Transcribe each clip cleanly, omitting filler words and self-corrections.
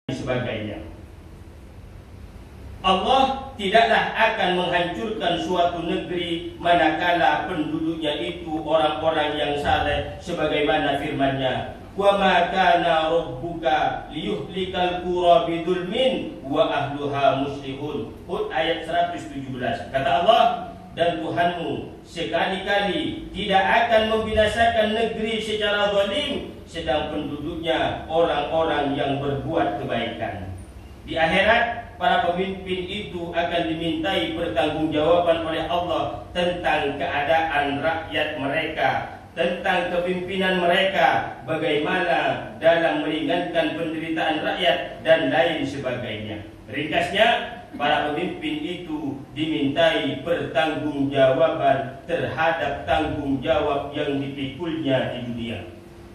sebagainya. Allah tidaklah akan menghancurkan suatu negeri manakala penduduknya itu orang-orang yang saleh, sebagaimana firman-Nya, "Wa ma kana rabbuka liyuhlikal qura bidzulmin wa ahluha muslihun." Hud ayat 117. Kata Allah, dan Tuhanmu sekali-kali tidak akan membinasakan negeri secara zalim sedang penduduknya orang-orang yang berbuat kebaikan. Di akhirat, para pemimpin itu akan dimintai pertanggungjawaban oleh Allah tentang keadaan rakyat mereka, tentang kepimpinan mereka, bagaimana dalam meringankan penderitaan rakyat dan lain sebagainya. Ringkasnya, para pemimpin itu dimintai pertanggungjawaban terhadap tanggung jawab yang dipikulnya di dunia.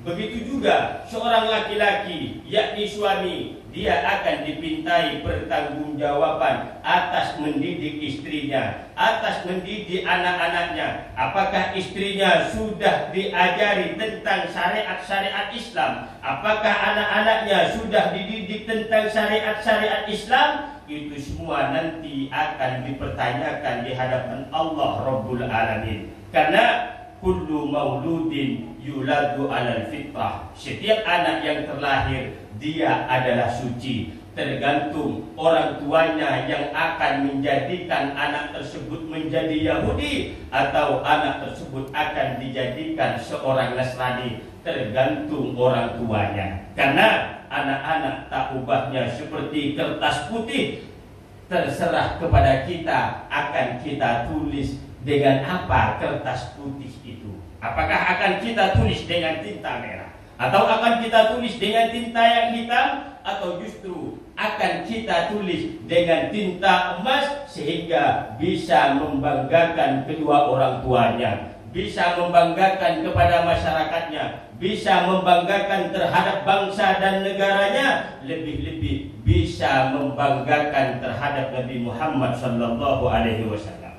Begitu juga seorang laki-laki, yakni suami, dia akan dipintai pertanggungjawaban atas mendidik istrinya, atas mendidik anak-anaknya. Apakah istrinya sudah diajari tentang syariat-syariat Islam? Apakah anak-anaknya sudah dididik tentang syariat-syariat Islam? Itu semua nanti akan dipertanyakan di hadapan Allah Rabbul Alamin. Karena kullu mauludin yuladu alal fitrah. Setiap anak yang terlahir dia adalah suci. Tergantung orang tuanya yang akan menjadikan anak tersebut menjadi Yahudi atau anak tersebut akan dijadikan seorang Nasrani. Tergantung orang tuanya. Karena anak-anak tak ubahnya seperti kertas putih. Terserah kepada kita, akan kita tulis dengan apa kertas putih itu. Apakah akan kita tulis dengan tinta merah, atau akan kita tulis dengan tinta yang hitam, atau justru akan kita tulis dengan tinta emas sehingga bisa membanggakan kedua orang tuanya, bisa membanggakan kepada masyarakatnya, bisa membanggakan terhadap bangsa dan negaranya, lebih-lebih bisa membanggakan terhadap Nabi Muhammad sallallahu alaihi wasallam.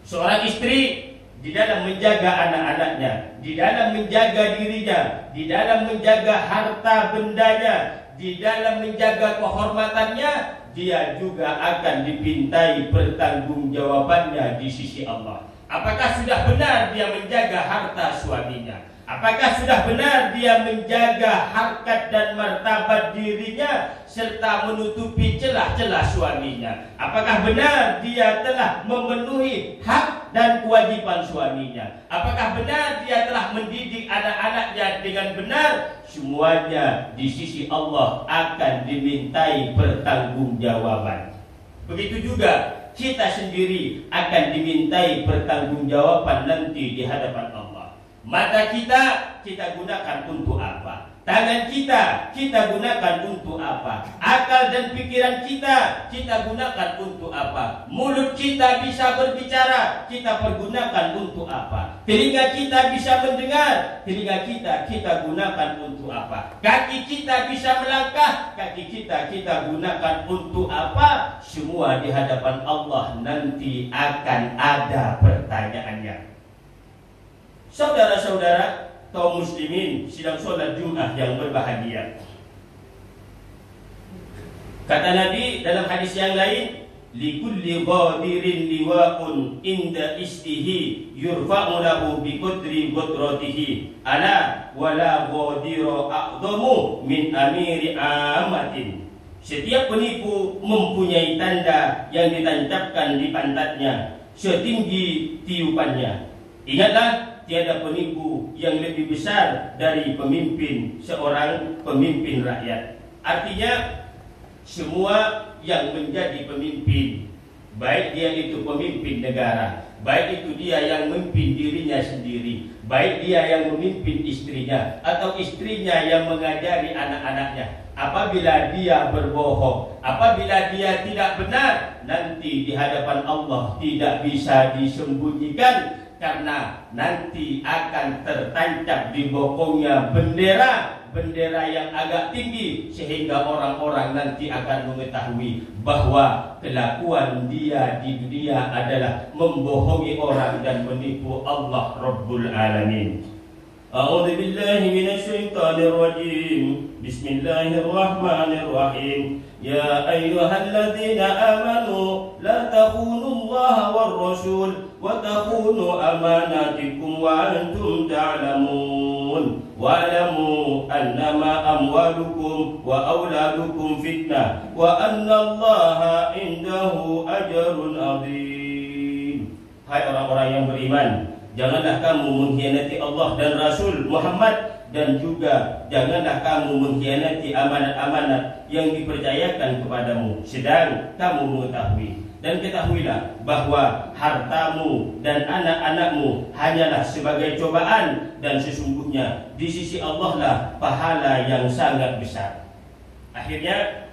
Seorang istri di dalam menjaga anak-anaknya, di dalam menjaga dirinya, di dalam menjaga harta bendanya, di dalam menjaga kehormatannya, dia juga akan dipintai pertanggungjawabannya di sisi Allah. Apakah sudah benar dia menjaga harta suaminya? Apakah sudah benar dia menjaga harkat dan martabat dirinya serta menutupi celah-celah suaminya? Apakah benar dia telah memenuhi hak dan kewajiban suaminya? Apakah benar dia telah mendidik anak-anaknya dengan benar? Semuanya di sisi Allah akan dimintai pertanggungjawaban. Begitu juga kita sendiri akan dimintai pertanggungjawaban nanti di hadapan Allah. Mata kita gunakan untuk apa? Tangan kita gunakan untuk apa? Akal dan pikiran kita gunakan untuk apa? Mulut kita bisa berbicara, kita pergunakan untuk apa? Telinga kita bisa mendengar, telinga kita gunakan untuk apa? Kaki kita bisa melangkah, kaki kita gunakan untuk apa? Semua di hadapan Allah nanti akan ada pertanyaannya. Saudara-saudara kaum muslimin sidang sholat Jumat yang berbahagia. Kata Nabi dalam hadis yang lain, likulli ghadirin liwa'un inda istihi yurfa'u lahu biqadri qudratihi ala wala ghadira a'dhamu min amiri amatin. Setiap penipu mempunyai tanda yang ditancapkan di pantatnya setinggi tiupannya. Ingatlah, tiada penipu yang lebih besar dari seorang pemimpin rakyat. Artinya, semua yang menjadi pemimpin, baik dia itu pemimpin negara, baik itu dia yang memimpin dirinya sendiri, baik dia yang memimpin istrinya, atau istrinya yang mengajari anak-anaknya, apabila dia berbohong, apabila dia tidak benar, nanti di hadapan Allah tidak bisa disembunyikan. Karena nanti akan tertancap di bokongnya bendera yang agak tinggi, sehingga orang-orang nanti akan mengetahui bahwa kelakuan dia di dunia adalah membohongi orang dan menipu Allah Rabbul Alamin. أعوذ بالله من الشيطان الرجيم بسم الله الرحمن الرحيم يا أيها الذين آمنوا لا تخونوا الله والرسول وتخونوا أماناتكم وأنتم تعلمون واعلموا أنما أموالكم وأولادكم فتنة وأن الله عنده أجر عظيم. Hai orang-orang yang beriman, janganlah kamu mengkhianati Allah dan Rasul Muhammad, dan juga janganlah kamu mengkhianati amanat-amanat yang dipercayakan kepadamu sedang kamu mengetahui. Dan ketahuilah bahwa hartamu dan anak-anakmu hanyalah sebagai cobaan, dan sesungguhnya di sisi Allah lah pahala yang sangat besar. Akhirnya,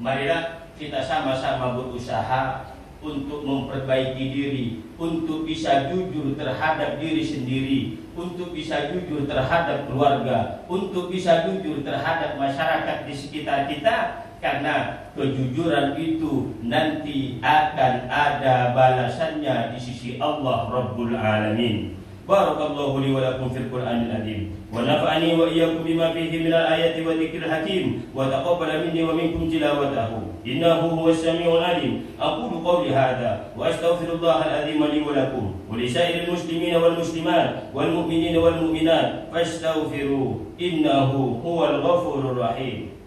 marilah kita sama-sama berusaha untuk memperbaiki diri, untuk bisa jujur terhadap diri sendiri, untuk bisa jujur terhadap keluarga, untuk bisa jujur terhadap masyarakat di sekitar kita, karena kejujuran itu nanti akan ada balasannya di sisi Allah Rabbul Alamin. Barakallahu li wa lakum fil Qur'anil azim wa nafa'ani wa iyyakum bima fihi minal ayati wa dzikril hakim wa taqabbala minni wa minkum tilawatahu innahu huwas samiul alim. Aqulu qawli hadha wa astaghfirullahal azim li wa lakum wa li sa'iril muslimina wal muslimat wal mu'minina wal mu'minat fastaghfiru innahu huwal ghafurur rahim.